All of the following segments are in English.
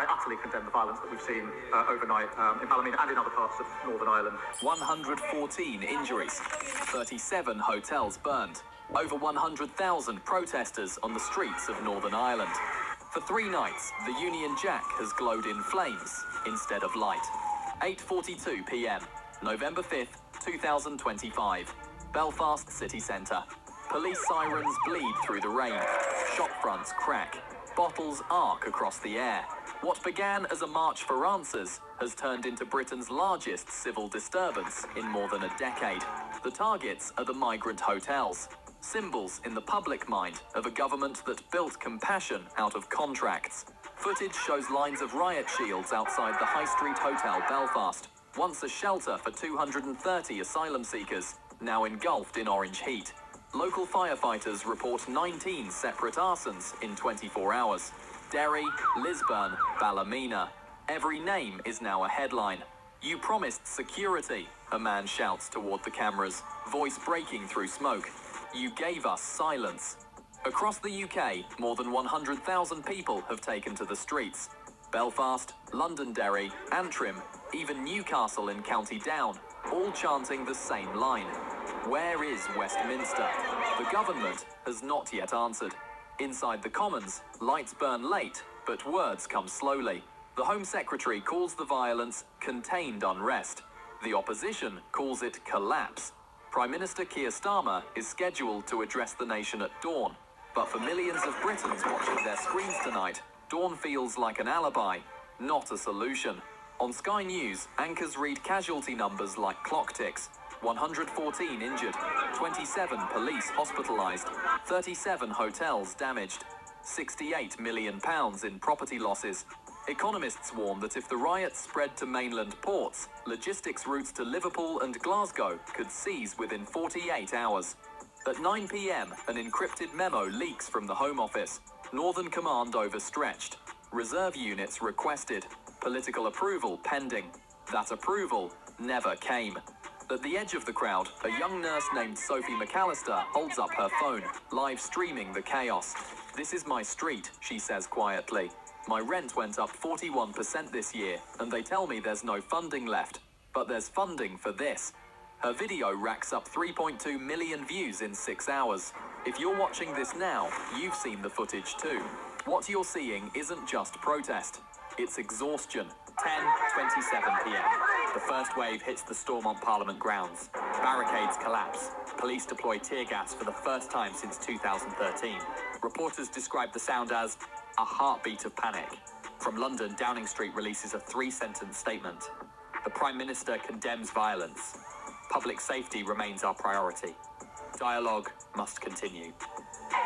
I utterly condemn the violence that we've seen overnight in Ballymena and in other parts of Northern Ireland. 114 injuries, 37 hotels burned, over 100,000 protesters on the streets of Northern Ireland. For 3 nights, the Union Jack has glowed in flames instead of light. 8:42 p.m, November 5th, 2025, Belfast city centre. Police sirens bleed through the rain, shop fronts crack, bottles arc across the air. What began as a march for answers has turned into Britain's largest civil disturbance in more than a decade. The targets are the migrant hotels, symbols in the public mind of a government that built compassion out of contracts. Footage shows lines of riot shields outside the High Street Hotel Belfast, once a shelter for 230 asylum seekers, now engulfed in orange heat. Local firefighters report 19 separate arsons in 24 hours. Derry, Lisburn, Ballymena. Every name is now a headline. You promised security, a man shouts toward the cameras, voice breaking through smoke. You gave us silence. Across the UK, more than 100,000 people have taken to the streets. Belfast, Londonderry, Antrim, even Newcastle in County Down, all chanting the same line. Where is Westminster? The government has not yet answered. Inside the Commons, lights burn late, but words come slowly. The Home Secretary calls the violence contained unrest. The opposition calls it collapse. Prime Minister Keir Starmer is scheduled to address the nation at dawn. But for millions of Britons watching their screens tonight, dawn feels like an alibi, not a solution. On Sky News, anchors read casualty numbers like clock ticks. 114 injured, 27 police hospitalised, 37 hotels damaged, £68 million in property losses. Economists warn that if the riots spread to mainland ports, logistics routes to Liverpool and Glasgow could cease within 48 hours. At 9 p.m, an encrypted memo leaks from the Home Office. Northern Command overstretched. Reserve units requested. Political approval pending. That approval never came. At the edge of the crowd, a young nurse named Sophie McAllister holds up her phone, live streaming the chaos. This is my street, she says quietly. My rent went up 41% this year, and they tell me there's no funding left. But there's funding for this. Her video racks up 3.2 million views in 6 hours. If you're watching this now, you've seen the footage too. What you're seeing isn't just protest, it's exhaustion. 10:27 p.m. The first wave hits the Stormont Parliament grounds. Barricades collapse. Police deploy tear gas for the first time since 2013. Reporters describe the sound as a heartbeat of panic. From London, Downing Street releases a 3-sentence statement. The Prime Minister condemns violence. Public safety remains our priority. Dialogue must continue.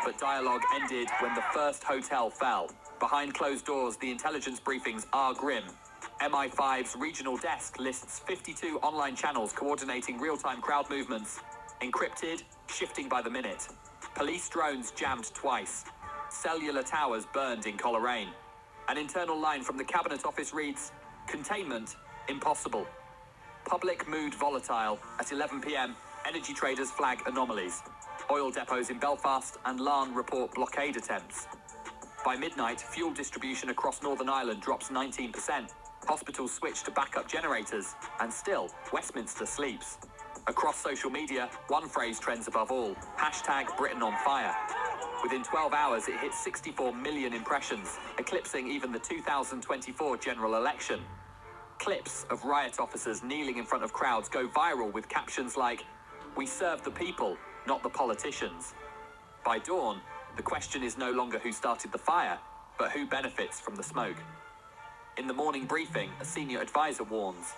But dialogue ended when the first hotel fell. Behind closed doors, the intelligence briefings are grim. MI5's regional desk lists 52 online channels coordinating real-time crowd movements. Encrypted, shifting by the minute. Police drones jammed twice. Cellular towers burned in Coleraine. An internal line from the Cabinet Office reads, containment impossible. Public mood volatile. At 11 p.m, energy traders flag anomalies. Oil depots in Belfast and Larne report blockade attempts. By midnight, fuel distribution across Northern Ireland drops 19%. Hospitals switch to backup generators, and still, Westminster sleeps. Across social media, one phrase trends above all, #BritainOnFire. Within 12 hours, it hits 64 million impressions, eclipsing even the 2024 general election. Clips of riot officers kneeling in front of crowds go viral with captions like, "We serve the people, not the politicians." By dawn, the question is no longer who started the fire, but who benefits from the smoke. In the morning briefing, a senior advisor warns,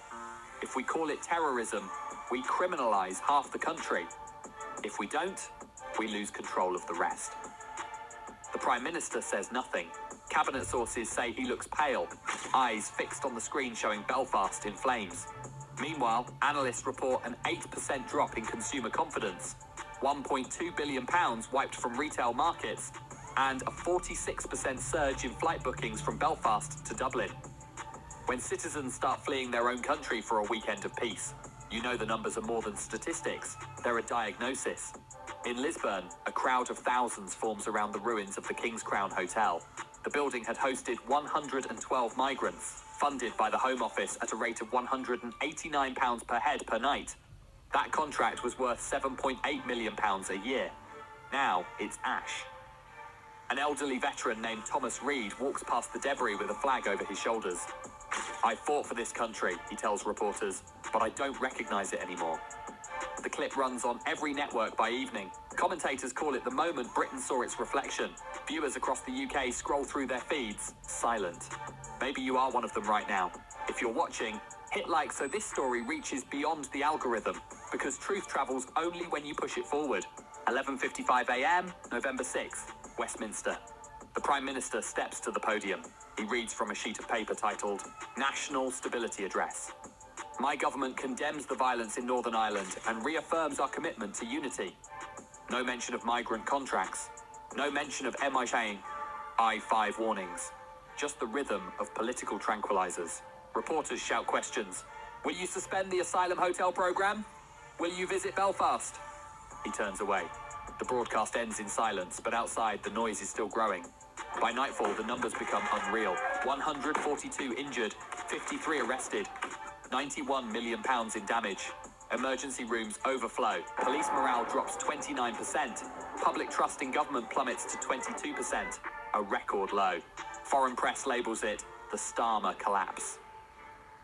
if we call it terrorism, we criminalise half the country. If we don't, we lose control of the rest. The Prime Minister says nothing. Cabinet sources say he looks pale, eyes fixed on the screen showing Belfast in flames. Meanwhile, analysts report an 8% drop in consumer confidence, £1.2 billion wiped from retail markets, and a 46% surge in flight bookings from Belfast to Dublin. When citizens start fleeing their own country for a weekend of peace, you know the numbers are more than statistics, they're a diagnosis. In Lisburn, a crowd of thousands forms around the ruins of the King's Crown Hotel. The building had hosted 112 migrants, funded by the Home Office at a rate of £189 per head per night. That contract was worth £7.8 million a year. Now it's ash. An elderly veteran named Thomas Reed walks past the debris with a flag over his shoulders. "I fought for this country," he tells reporters, "but I don't recognise it anymore." The clip runs on every network by evening. Commentators call it the moment Britain saw its reflection. Viewers across the UK scroll through their feeds, silent. Maybe you are one of them right now. If you're watching, hit like so this story reaches beyond the algorithm, because truth travels only when you push it forward. 11:55 a.m, November 6th, Westminster. The Prime Minister steps to the podium. He reads from a sheet of paper titled National Stability Address. "My government condemns the violence in Northern Ireland and reaffirms our commitment to unity." No mention of migrant contracts. No mention of I-5 warnings. Just the rhythm of political tranquilizers. Reporters shout questions. "Will you suspend the asylum hotel programme? Will you visit Belfast?" He turns away. The broadcast ends in silence, but outside the noise is still growing. By nightfall, the numbers become unreal. 142 injured, 53 arrested, £91 million in damage. Emergency rooms overflow. Police morale drops 29%. Public trust in government plummets to 22%, a record low. Foreign press labels it the Starmer collapse.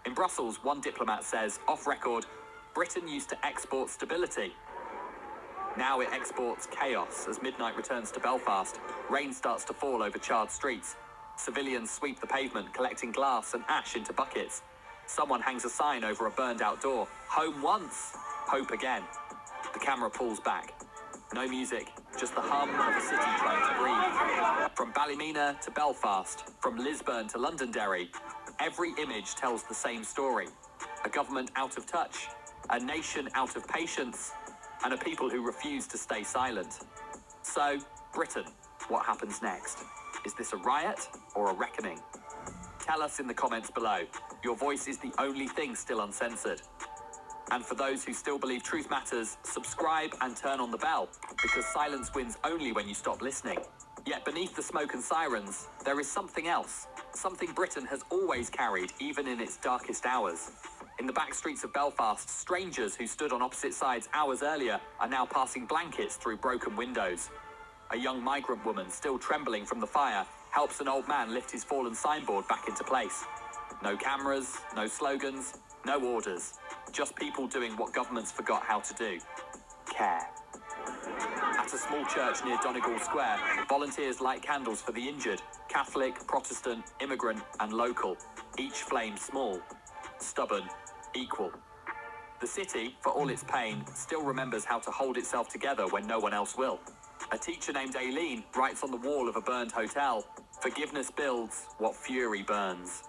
In Brussels, one diplomat says, off record, Britain used to export stability. Now it exports chaos as midnight returns to Belfast. Rain starts to fall over charred streets. Civilians sweep the pavement, collecting glass and ash into buckets. Someone hangs a sign over a burned-out door. Home once, hope again. The camera pulls back. No music, just the hum of a city trying to breathe. From Ballymena to Belfast, from Lisburn to Londonderry, every image tells the same story. A government out of touch, a nation out of patience, and a people who refuse to stay silent. So, Britain, what happens next? Is this a riot or a reckoning? Tell us in the comments below. Your voice is the only thing still uncensored. And for those who still believe truth matters, subscribe and turn on the bell, because silence wins only when you stop listening. Yet beneath the smoke and sirens, there is something else. Something Britain has always carried, even in its darkest hours. In the back streets of Belfast, strangers who stood on opposite sides hours earlier are now passing blankets through broken windows. A young migrant woman, still trembling from the fire, helps an old man lift his fallen signboard back into place. No cameras, no slogans, no orders. Just people doing what governments forgot how to do. Care. At a small church near Donegal Square, volunteers light candles for the injured, Catholic, Protestant, immigrant, and local. Each flame small, stubborn, equal. The city, for all its pain, still remembers how to hold itself together when no one else will. A teacher named Aileen writes on the wall of a burned hotel, "Forgiveness builds what fury burns."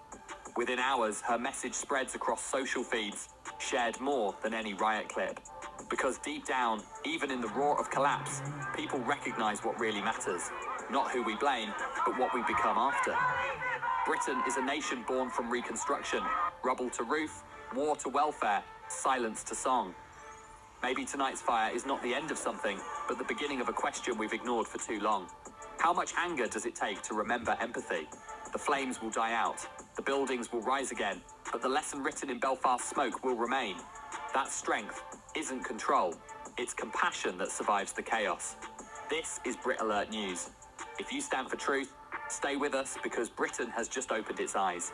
Within hours, her message spreads across social feeds, shared more than any riot clip. Because deep down, even in the roar of collapse, people recognise what really matters. Not who we blame, but what we become after. Britain is a nation born from reconstruction, rubble to roof, war to welfare, silence to song. Maybe tonight's fire is not the end of something, but the beginning of a question we've ignored for too long. How much anger does it take to remember empathy? The flames will die out, the buildings will rise again, but the lesson written in Belfast smoke will remain. That strength isn't control, it's compassion that survives the chaos. This is Brit Alert News. If you stand for truth, stay with us, because Britain has just opened its eyes.